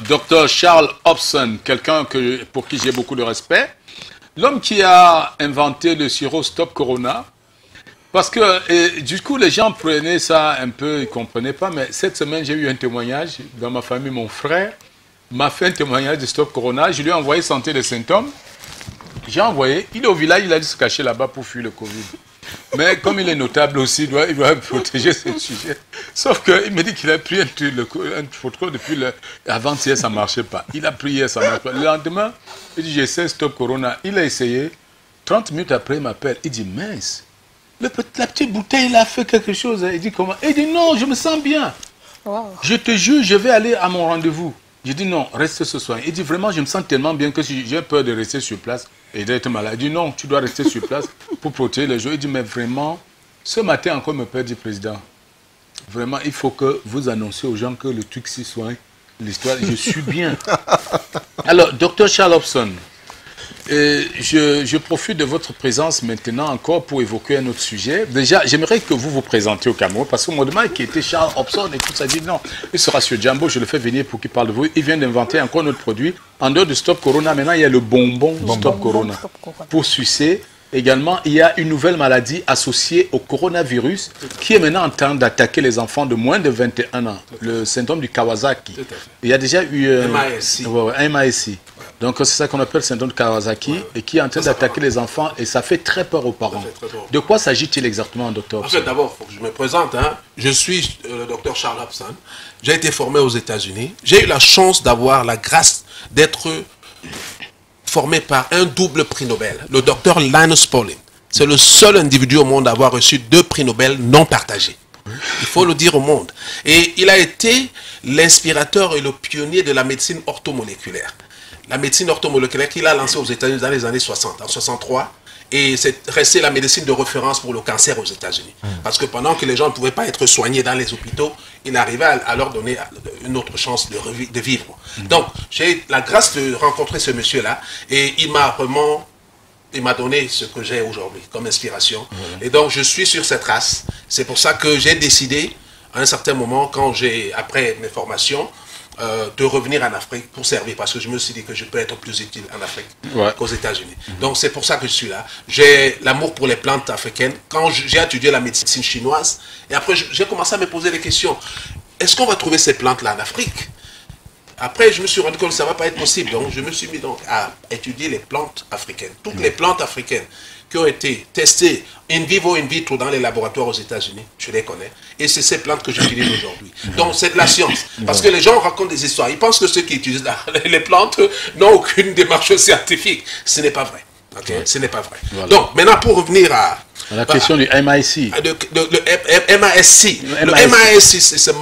Docteur Charles Hobson, quelqu'un pour qui j'ai beaucoup de respect, l'homme qui a inventé le sirop Stop Corona, parce que du coup les gens prenaient ça un peu, ils ne comprenaient pas, mais cette semaine j'ai eu un témoignage dans ma famille, mon frère m'a fait un témoignage de Stop Corona, je lui ai envoyé sentir les symptômes, j'ai envoyé, il est au village, il a dû se cacher là-bas pour fuir le Covid. Mais comme il est notable aussi, il doit protéger ce sujet. Sauf qu'il me dit qu'il a pris un photo depuis avant-hier, ça ne marchait pas. Il a pris hier, ça ne marchait pas. Le lendemain, il dit, j'essaie Stop Corona. Il a essayé. 30 minutes après, il m'appelle. Il dit, mince, la petite bouteille, il a fait quelque chose. Il dit, comment? Il dit, non, je me sens bien. Wow. Je te jure, je vais aller à mon rendez-vous. J'ai dit, non, reste ce soir. Il dit, vraiment, je me sens tellement bien que j'ai peur de rester sur place et d'être malade. Il dit, non, tu dois rester sur place pour protéger les gens. Il dit, mais vraiment, ce matin encore, me perd du président. Vraiment, il faut que vous annonciez aux gens que le truc s'y soigne. L'histoire, je suis bien. Alors, docteur Charles Hobson, je profite de votre présence maintenant encore pour évoquer un autre sujet. Déjà, j'aimerais que vous vous présentiez au Cameroun, parce qu'on me demande qui était Charles Hobson et tout ça. Dit non, il sera sur Jambo, je le fais venir pour qu'il parle de vous. Il vient d'inventer encore notre produit. En dehors de Stop Corona, maintenant il y a le bonbon Stop Corona. Pour sucer. Également, il y a une nouvelle maladie associée au coronavirus qui est maintenant en train d'attaquer les enfants de moins de 21 ans. Le syndrome du Kawasaki. Il y a déjà eu un MASI. Donc c'est ça qu'on appelle le syndrome de Kawasaki et qui est en train d'attaquer les enfants et ça fait très peur aux parents. De quoi s'agit-il exactement, docteur? En fait, d'abord, il faut que je me présente. Je suis le docteur Charles Hobson. J'ai été formé aux États-Unis. J'ai eu la chance d'avoir la grâce d'être formé par un double prix Nobel, le docteur Linus Pauling. C'est le seul individu au monde à avoir reçu 2 prix Nobel non partagés. Il faut le dire au monde. Et il a été l'inspirateur et le pionnier de la médecine orthomoléculaire. La médecine orthomoléculaire qu'il a lancée aux États-Unis dans les années 60, en 63. Et c'est resté la médecine de référence pour le cancer aux États-Unis. Parce que pendant que les gens ne pouvaient pas être soignés dans les hôpitaux, il arrivait à leur donner une autre chance de vivre. Donc, j'ai eu la grâce de rencontrer ce monsieur-là et il m'a donné ce que j'ai aujourd'hui comme inspiration. Et donc, je suis sur cette race. C'est pour ça que j'ai décidé, à un certain moment, après mes formations, de revenir en Afrique pour servir, parce que je me suis dit que je peux être plus utile en Afrique qu'aux États-Unis. Donc c'est pour ça que je suis là. J'ai l'amour pour les plantes africaines. Quand j'ai étudié la médecine chinoise, et après j'ai commencé à me poser des questions. Est-ce qu'on va trouver ces plantes-là en Afrique? Après, je me suis rendu compte que ça ne va pas être possible. Donc je me suis mis donc à étudier les plantes africaines. Toutes les plantes africaines qui ont été testées in vivo, in vitro dans les laboratoires aux États-Unis, je les connais. Et c'est ces plantes que j'utilise aujourd'hui. Donc c'est de la science. Parce que les gens racontent des histoires. Ils pensent que ceux qui utilisent les plantes n'ont aucune démarche scientifique. Ce n'est pas vrai. Ce n'est pas vrai. Voilà. Donc maintenant pour revenir à la question du MIC. Le MASC. Le MASC, c'est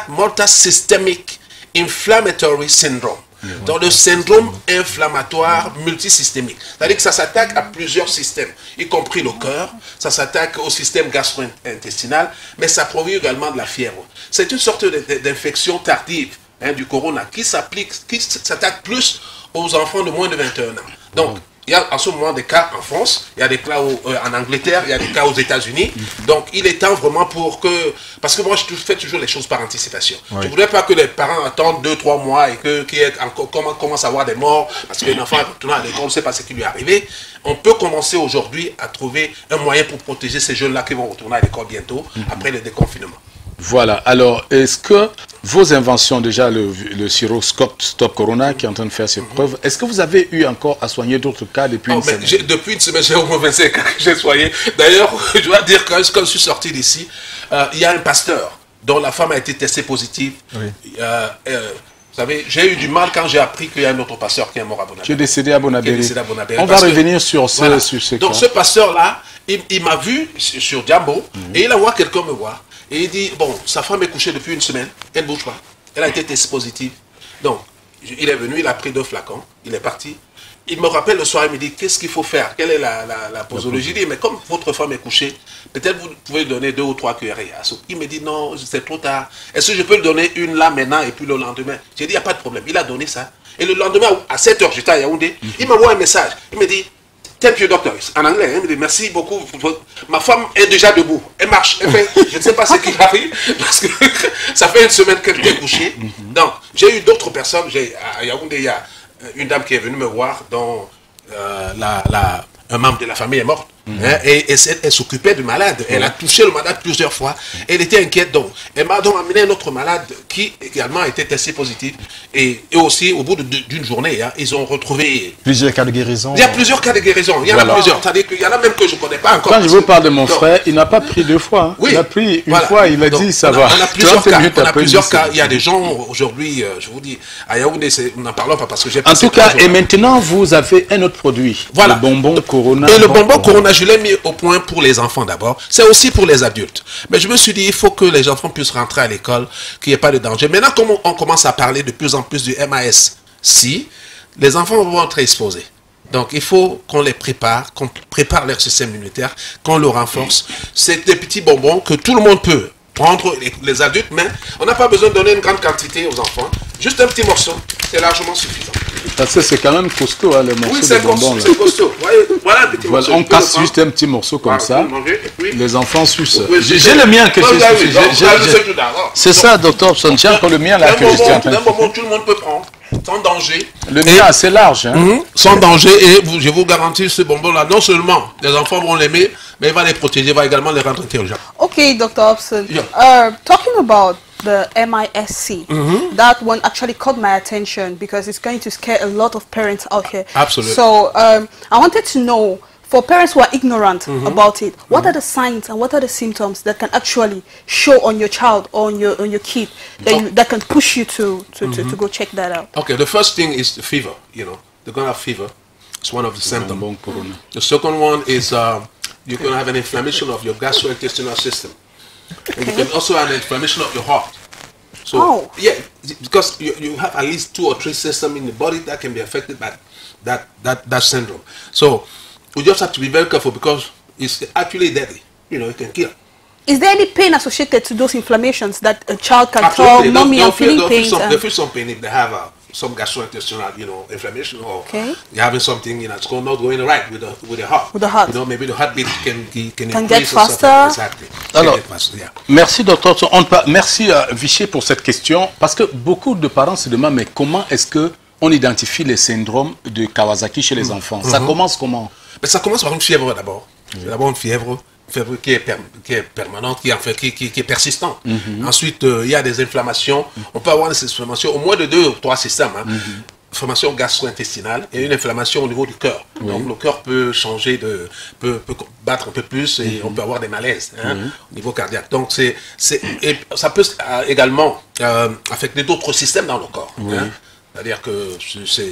Multisystemic Inflammatory Syndrome. Donc le syndrome inflammatoire multisystémique. C'est-à-dire que ça s'attaque à plusieurs systèmes, y compris le cœur, ça s'attaque au système gastro-intestinal, mais ça provient également de la fièvre. C'est une sorte d'infection tardive du corona qui s'attaque plus aux enfants de moins de 21 ans. Donc, il y a en ce moment des cas en France, il y a des cas en Angleterre, il y a des cas aux États-Unis. Donc, il est temps vraiment pour que... Parce que moi, je fais toujours les choses par anticipation. Je ne voudrais pas que les parents attendent 2-3 mois et qu'il commence à avoir des morts parce qu'un enfant est retourné à l'école, on ne sait pas ce qui lui est arrivé. On peut commencer aujourd'hui à trouver un moyen pour protéger ces jeunes-là qui vont retourner à l'école bientôt, après le déconfinement. Voilà. Alors, est-ce que vos inventions, déjà le sirop Stop Corona qui est en train de faire ses preuves, est-ce que vous avez eu encore à soigner d'autres cas depuis une semaine? Depuis une semaine, j'ai au moins 25 cas que j'ai soigné. D'ailleurs, je dois dire que quand je suis sorti d'ici, il y a un pasteur dont la femme a été testée positive. Vous savez, j'ai eu du mal quand j'ai appris qu'il y a un autre pasteur qui est mort à Bonabéry. Qui est décédé à Bonabéry. On va revenir sur ce cas. Donc ce pasteur-là, il m'a vu sur Jambo et il a vu quelqu'un me voir. Et il dit, bon, sa femme est couchée depuis une semaine, elle ne bouge pas. Elle a été testée positive. Donc, il est venu, il a pris 2 flacons, il est parti. Il me rappelle le soir, il me dit, qu'est-ce qu'il faut faire? Quelle est la posologie? Il dit, mais comme votre femme est couchée, peut-être vous pouvez donner 2 ou 3 cuillerées à soupe. Il me dit, non, c'est trop tard. Est-ce que je peux le donner une là maintenant et puis le lendemain? J'ai dit, il n'y a pas de problème. Il a donné ça. Et le lendemain, à 7 h, j'étais à Yaoundé, il m'envoie un message. Il me dit, thank you, doctor. En anglais, il me dit merci beaucoup. Ma femme est déjà debout. Elle marche. Elle fait, je ne sais pas ce qui arrive parce que ça fait une semaine qu'elle était couchée. Donc, j'ai eu d'autres personnes. À Yaoundé, il y a une dame qui est venue me voir dont un membre de la famille est mort. Et elle s'occupait du malade. Elle a touché le malade plusieurs fois. Elle était inquiète. Donc, elle m'a donc amené un autre malade qui également était testé positif. Et aussi, au bout d'une journée, ils ont retrouvé... Plusieurs cas de guérison. Il y a plusieurs cas de guérison. Il y en a plusieurs. C'est-à-dire qu'il y en a même que je ne connais pas encore. Quand je vous parle de mon frère, il n'a pas pris 2 fois. Oui, il a pris une fois, il m'a dit ça va. On a plusieurs cas. Il y a des gens, aujourd'hui, je vous dis, à Yaoundé, nous n'en parlons pas parce que j'ai... En tout cas, et maintenant, vous avez un autre produit. Voilà. Le bonbon Corona. Et le bonbon Corona, je l'ai mis au point pour les enfants d'abord. C'est aussi pour les adultes. Mais je me suis dit, il faut que les enfants puissent rentrer à l'école, qu'il n'y ait pas de danger. Maintenant, comme on commence à parler de plus en plus du MAS-C, les enfants vont être exposés. Donc, il faut qu'on les prépare, qu'on prépare leur système immunitaire, qu'on le renforce. C'est des petits bonbons que tout le monde peut prendre, les adultes, mais on n'a pas besoin de donner une grande quantité aux enfants. Juste un petit morceau, c'est largement suffisant. Parce que c'est quand même costaud, hein, les morceaux de bonbons. Oui, c'est costaud. Voilà un petit morceau. On casse juste un petit morceau comme ça. Les enfants sucent. J'ai le mien que c'est ça, docteur Hobson. J'ai encore le mien là que je suis en train de faire. Tout le monde peut prendre, sans danger. Le mien est assez large. Hein. Sans danger, et je vous garantis, ce bonbon-là, non seulement les enfants vont l'aimer, mais il va les protéger, il va également les rendre intelligents. Okay, Dr. Hobson. Talking about the MISC, that one actually caught my attention because it's going to scare a lot of parents out here. Absolutely. So I wanted to know, for parents who are ignorant about it, what are the signs and what are the symptoms that can actually show on your child or on your kid that can push you to go check that out? Okay, the first thing is the fever. You know, they're going to have fever. It's one of the symptoms. The second one is you're going to have an inflammation of your gastrointestinal system. And you can also have an inflammation of your heart. So, yeah, because you have at least 2 or 3 systems in the body that can be affected by that syndrome. So, we just have to be very careful because it's actually deadly. You know, it can kill. Is there any pain associated to those inflammations that a child can tell, mommy, I'm feeling pain? They feel some pain if they have some gastrointestinal, inflammation, or you're having something, it's not going right with the heart. With the heart. Maybe the heartbeat can get faster. Exactly. Alors, merci docteur. Merci Vichy pour cette question, parce que beaucoup de parents se demandent, mais comment est-ce que on identifie les syndromes de Kawasaki chez les enfants? Ça commence comment? Ça commence par une fièvre d'abord. D'abord une fièvre qui est permanente, qui est persistante. Ensuite, il y a des inflammations. On peut avoir des inflammations au moins de 2 ou 3 systèmes. Inflammation gastro-intestinale et une inflammation au niveau du cœur. Donc le cœur peut changer, peut battre un peu plus et on peut avoir des malaises au niveau cardiaque. Donc ça peut également affecter d'autres systèmes dans le corps. C'est-à-dire que c'est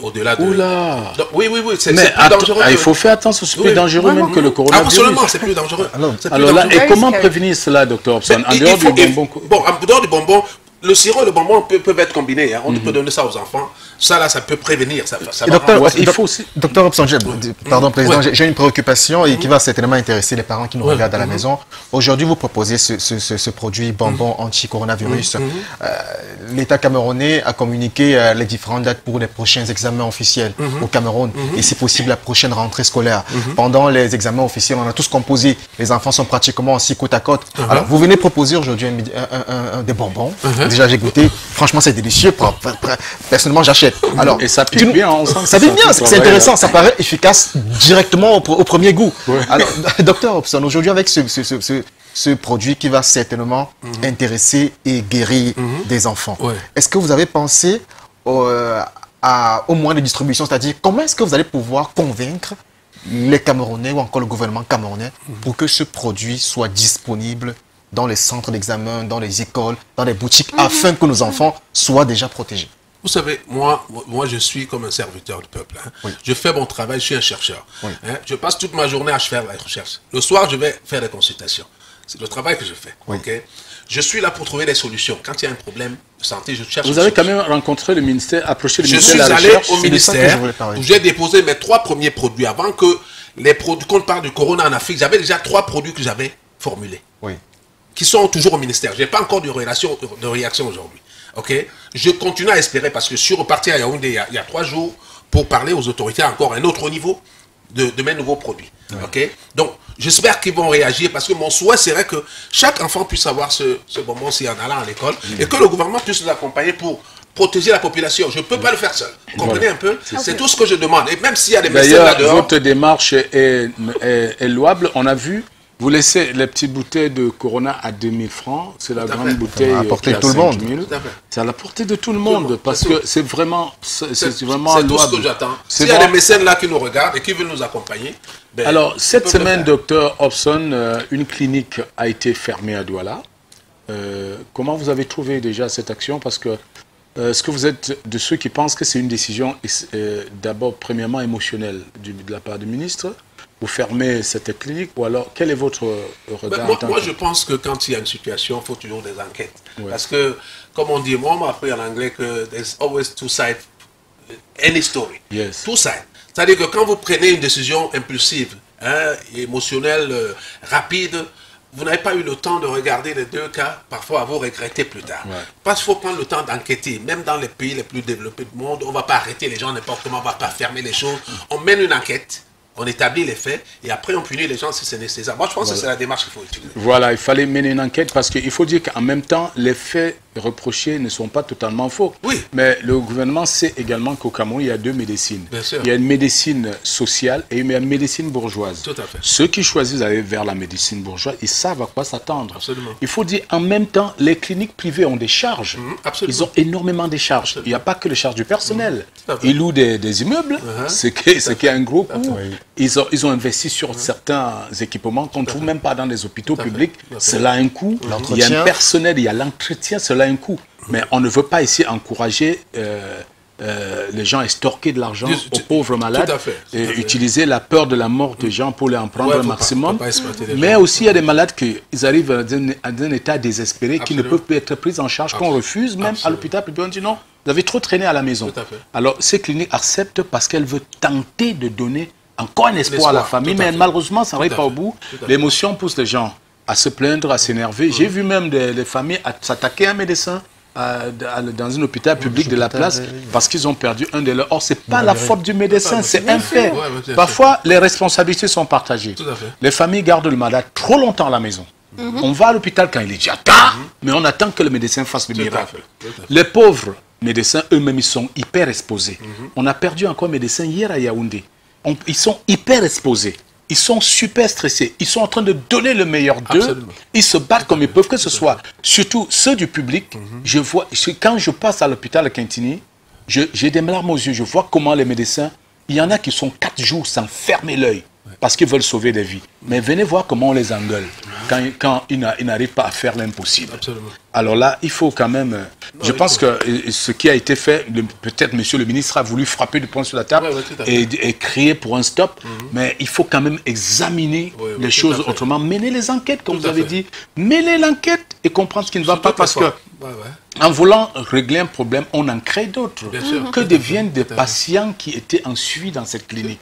au-delà de... Oula. Oui, c'est mais plus dangereux. Il faut faire attention, c'est plus dangereux même que le coronavirus. Absolument, c'est plus dangereux. Alors là, et comment prévenir cela, docteur Hobson? En dehors du bonbon? Bon, en dehors du bonbon, le sirop et le bonbon peuvent être combinés. On peut donner ça aux enfants. Ça peut prévenir. Docteur Hobson, pardon, président, j'ai une préoccupation et qui va certainement intéresser les parents qui nous regardent à la maison. Aujourd'hui, vous proposez ce produit bonbon anti-coronavirus. L'État camerounais a communiqué les différentes dates pour les prochains examens officiels au Cameroun et si possible la prochaine rentrée scolaire. Pendant les examens officiels, on a tous composé. Les enfants sont pratiquement aussi côte à côte. Alors, vous venez proposer aujourd'hui des bonbons. Déjà, j'ai goûté. Franchement, c'est délicieux. Personnellement, j'achète. Alors, et ça pique bien. On sent ça pique bien. C'est intéressant. Ça paraît efficace directement au premier goût. Alors, docteur Hobson, aujourd'hui, avec ce produit qui va certainement intéresser et guérir des enfants, est-ce que vous avez pensé au moyen de distribution? C'est-à-dire, comment est-ce que vous allez pouvoir convaincre les Camerounais ou encore le gouvernement camerounais pour que ce produit soit disponible dans les centres d'examen, dans les écoles, dans les boutiques, afin que nos enfants soient déjà protégés? Vous savez, moi, je suis comme un serviteur du peuple. Je fais mon travail, je suis un chercheur. Je passe toute ma journée à faire la recherche. Le soir, je vais faire des consultations. C'est le travail que je fais. Je suis là pour trouver des solutions. Quand il y a un problème de santé, je cherche. Vous avez quand même rencontré le ministère, approché le ministère de la recherche. Je suis allé au ministère où j'ai déposé mes 3 premiers produits. Avant que les produits, qu'on parle du corona en Afrique, j'avais déjà 3 produits que j'avais formulés. Qui sont toujours au ministère. Je n'ai pas encore de réaction aujourd'hui. Je continue à espérer parce que je suis reparti à Yaoundé il y a 3 jours pour parler aux autorités à encore un autre niveau. de mes nouveaux produits. Ok. Donc, j'espère qu'ils vont réagir parce que mon souhait serait que chaque enfant puisse avoir ce bonbon s'il en allant à l'école et que le gouvernement puisse nous accompagner pour protéger la population. Je ne peux pas le faire seul. Vous comprenez un peu? C'est tout ce que je demande. Et même s'il y a des médecins là-dehors... D'ailleurs, votre démarche est louable. On a vu, vous laissez les petites bouteilles de Corona à 2000 francs. C'est la grande bouteille à la portée qui de tout le 5 monde. 000. C'est à la portée de tout le monde. Parce que c'est vraiment louable. C'est tout ce que j'attends. S'il y a des médecins là qui nous regardent et qui veulent nous accompagner... Ben, alors, cette semaine, docteur Hobson, une clinique a été fermée à Douala. Comment vous avez trouvé déjà cette action? Parce que est-ce que vous êtes de ceux qui pensent que c'est une décision d'abord premièrement émotionnelle de la part du ministre? Vous fermez cette clinique ou alors quel est votre regard? Moi, je pense que quand il y a une situation, il faut toujours des enquêtes. Ouais. Parce que, comme on dit, moi on m'a appris en anglais que there's always two sides any story. Yes. Two sides. C'est-à-dire que quand vous prenez une décision impulsive, émotionnelle, rapide, vous n'avez pas eu le temps de regarder les deux cas, parfois à vous regretter plus tard. Ouais. Parce qu'il faut prendre le temps d'enquêter. Même dans les pays les plus développés du monde, on ne va pas arrêter les gens n'importe comment, on ne va pas fermer les choses. On mène une enquête, on établit les faits, et après on punit les gens si c'est nécessaire. Moi je pense que c'est la démarche qu'il faut utiliser. Voilà, il fallait mener une enquête parce qu'il faut dire qu'en même temps, les faits reprochés ne sont pas totalement faux. Oui. Mais le gouvernement sait également qu'au Cameroun, il y a deux médecines. Bien sûr. Il y a une médecine sociale et une médecine bourgeoise. Tout à fait. Ceux qui choisissent d'aller vers la médecine bourgeoise, ils savent à quoi s'attendre. Absolument. Il faut dire, en même temps, les cliniques privées ont des charges. Absolument. Ils ont énormément de charges. Absolument. Il n'y a pas que les charges du personnel. Ils louent des immeubles, ce qui est un gros coût. Ils ont investi sur certains équipements qu'on ne trouve même pas dans les hôpitaux publics. Cela a un coût. Il y a un personnel, il y a l'entretien, cela a un coût. Mais on ne veut pas ici encourager les gens à extorquer de l'argent aux pauvres malades et utiliser la peur de la mort des gens pour les en prendre le maximum. Mais aussi, il y a des malades qui arrivent à un état désespéré qui ne peuvent plus être pris en charge, qu'on refuse même à l'hôpital. Puis on dit non, vous avez trop traîné à la maison. Alors, ces cliniques acceptent parce qu'elles veulent tenter de donner encore un espoir à la famille, mais malheureusement, ça n'arrive pas au bout. L'émotion pousse les gens à se plaindre, à s'énerver. J'ai vu même des familles s'attaquer à un médecin dans un hôpital public de la place parce qu'ils ont perdu un de leurs. Or, ce n'est pas la faute du médecin, c'est un fait. Parfois, les responsabilités sont partagées. Les familles gardent le malade trop longtemps à la maison. On va à l'hôpital quand il est déjà tard, mais on attend que le médecin fasse le miracle. Les pauvres médecins, eux-mêmes, ils sont hyper exposés. On a perdu encore un médecin hier à Yaoundé. Ils sont hyper exposés. Ils sont super stressés. Ils sont en train de donner le meilleur d'eux. Ils se battent comme ils peuvent, que ce soit surtout ceux du public. Je vois, quand je passe à l'hôpital à Quintini, j'ai des larmes aux yeux. Je vois comment les médecins, il y en a qui sont 4 jours sans fermer l'œil parce qu'ils veulent sauver des vies. Mais venez voir comment on les engueule quand ils n'arrivent pas à faire l'impossible. Alors là, il faut quand même... je pense que ce qui a été fait, peut-être monsieur le ministre a voulu frapper du poing sur la table et crier pour un stop, mais il faut quand même examiner les choses autrement. Mener les enquêtes, comme vous avez dit. Mener l'enquête et comprendre ce qui ne va pas parce que... En voulant régler un problème, on en crée d'autres. Que deviennent des patients qui étaient en suivi dans cette clinique?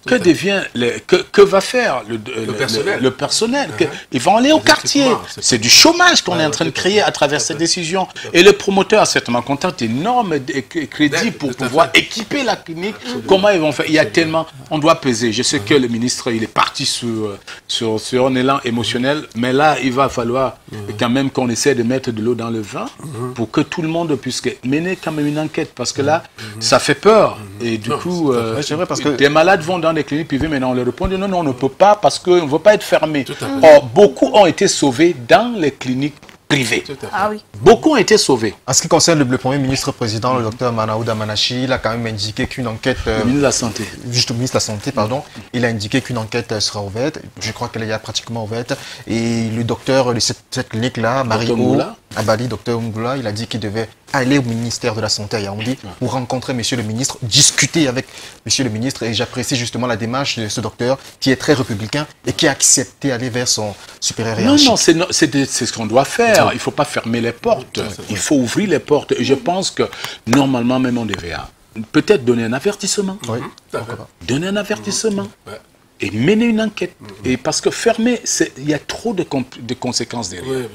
Que va faire le personnel? Ils vont aller au quartier. C'est du chômage qu'on est en train de créer à travers cette décision. Et le promoteur a certainement content d'énormes crédits pour pouvoir équiper la clinique. Comment ils vont faire? Il y a tellement... On doit peser. Je sais que le ministre, il est parti sur un élan émotionnel, mais là, il va falloir quand même qu'on essaie de mettre de l'eau dans le vin pour que tout le monde puisse mener quand même une enquête. Parce que là, ça fait peur. Et du coup, des malades vont dans des cliniques privées, mais on leur répond non, non, on ne peut pas parce qu'on ne veut pas être fermé. Or, beaucoup ont été sauvés dans les cliniques privées. Ah oui. Beaucoup ont été sauvés. En ce qui concerne le Premier ministre-président, le docteur Manaouda Manachi, il a quand même indiqué qu'une enquête... le ministre de la Santé. Juste le ministre de la Santé, pardon. Il a indiqué qu'une enquête sera ouverte. Je crois qu'elle est pratiquement ouverte. Et le docteur de cette clinique-là, Mario Abali, docteur Mboula, il a dit qu'il devait aller au ministère de la Santé à Yaoundé pour rencontrer monsieur le ministre, discuter avec monsieur le ministre. Et j'apprécie justement la démarche de ce docteur qui est très républicain et qui a accepté d'aller vers son supérieur hiérarchique. Non, c'est ce qu'on doit faire. Il ne faut pas fermer les portes. Il faut ouvrir les portes. Et je pense que normalement, même on devait peut-être donner un avertissement. Donner un avertissement. Et mener une enquête. Et parce que fermer, il y a trop de conséquences derrière.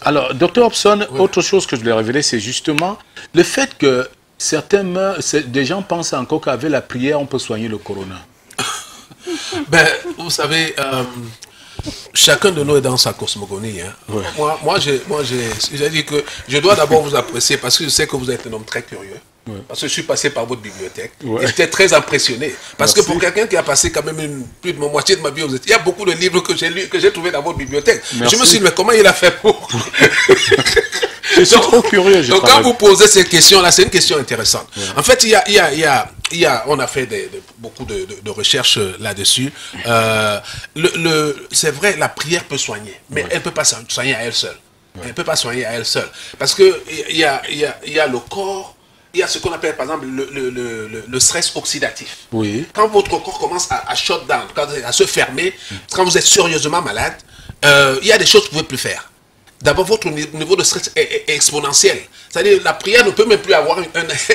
Alors, Dr Hobson, autre chose que je voulais révéler, c'est justement le fait que des gens pensent encore qu'avec la prière, on peut soigner le corona. Ben, vous savez, chacun de nous est dans sa cosmogonie. Hein. Ouais. Moi, j'ai dit que je dois d'abord vous apprécier parce que je sais que vous êtes un homme très curieux. Ouais. Parce que je suis passé par votre bibliothèque. Ouais. Et j'étais très impressionné. Parce que pour quelqu'un qui a passé quand même plus de moitié de ma vie aux États-Unis, il y a beaucoup de livres que j'ai lus, que j'ai trouvés dans votre bibliothèque. Merci. Je me suis dit, mais comment il a fait pour... Je suis trop curieux. Donc quand vous posez cette question-là, c'est une question intéressante. Ouais. En fait, on a fait beaucoup de recherches là-dessus. C'est vrai, la prière peut soigner, mais elle ne peut pas soigner à elle seule. Ouais. Elle ne peut pas soigner à elle seule. Parce qu'il y a le corps, il y a ce qu'on appelle par exemple le stress oxydatif. Oui. Quand votre corps commence à shut down, à se fermer, quand vous êtes sérieusement malade, il y a des choses que vous ne pouvez plus faire. D'abord, votre niveau de stress est exponentiel. C'est-à-dire la prière ne peut même plus avoir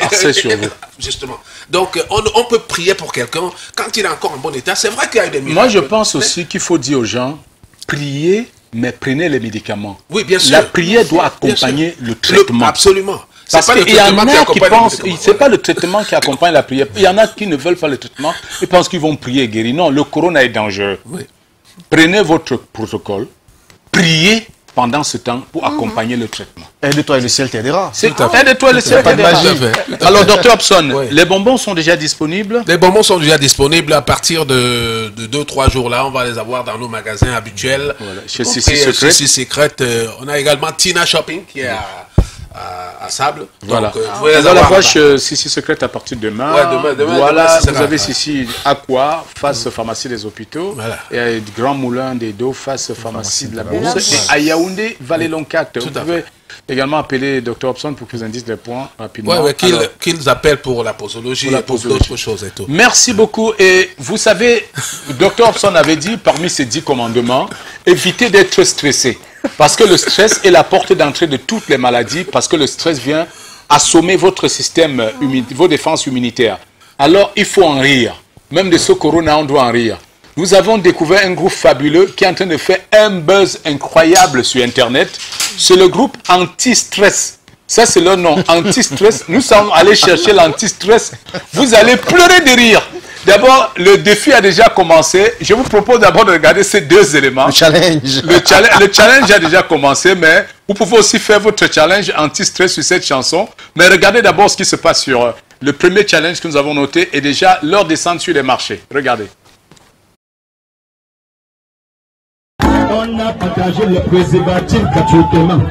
accès sur vous. Justement. Donc, on peut prier pour quelqu'un quand il est encore en bon état. C'est vrai qu'il y a eu des miracles. Moi, je pense aussi qu'il faut dire aux gens, priez, mais prenez les médicaments. Oui, bien sûr. La prière doit accompagner le traitement. Absolument. Parce qu'il y en a qui pensent, c'est pas le traitement qui accompagne la prière. Il y en a qui ne veulent pas le traitement, ils pensent qu'ils vont prier et guérir. Non, le corona est dangereux. Oui. Prenez votre protocole, priez pendant ce temps pour accompagner le traitement. Aide-toi et le ciel t'aidera. Aide-toi et le ciel t'aidera. Alors, Dr Hobson, oui. Les bonbons sont déjà disponibles? Les bonbons sont déjà disponibles à partir de 2-3 jours là. On va les avoir dans nos magasins habituels. Voilà. Chez Sissi Secret. On a également Tina Shopping qui est à Sable. Voilà. Donc, vous allez la voir chez Sissi Secret à partir de demain. Ouais, demain voilà, vous avez Sissi Aqua, face pharmacie des hôpitaux. Voilà. Et Grand Moulin des Dos, face pharmacie de la Bourse. Et à Yaoundé, Vallée Loncat. Vous pouvez également appeler Dr Hobson pour qu'il vous indique des points rapidement. Oui, qu'ils appellent pour la posologie et pour d'autres choses et tout. Merci beaucoup. Et vous savez, Dr Hobson avait dit, parmi ses 10 commandements, évitez d'être stressé. Parce que le stress est la porte d'entrée de toutes les maladies, parce que le stress vient assommer votre système, vos défenses immunitaires. Alors, il faut en rire. Même de ce corona, on doit en rire. Nous avons découvert un groupe fabuleux qui est en train de faire un buzz incroyable sur Internet. C'est le groupe Anti-Stress. Ça, c'est leur nom, Anti-Stress. Nous sommes allés chercher l'anti-stress. Vous allez pleurer de rire. D'abord, le défi a déjà commencé. Je vous propose d'abord de regarder ces 2 éléments. Le challenge. Le challenge a déjà commencé, mais vous pouvez aussi faire votre challenge anti-stress sur cette chanson. Mais regardez d'abord ce qui se passe sur le premier challenge que nous avons noté et déjà leur descente sur les marchés. Regardez. On a partagé le préservatif gratuitement.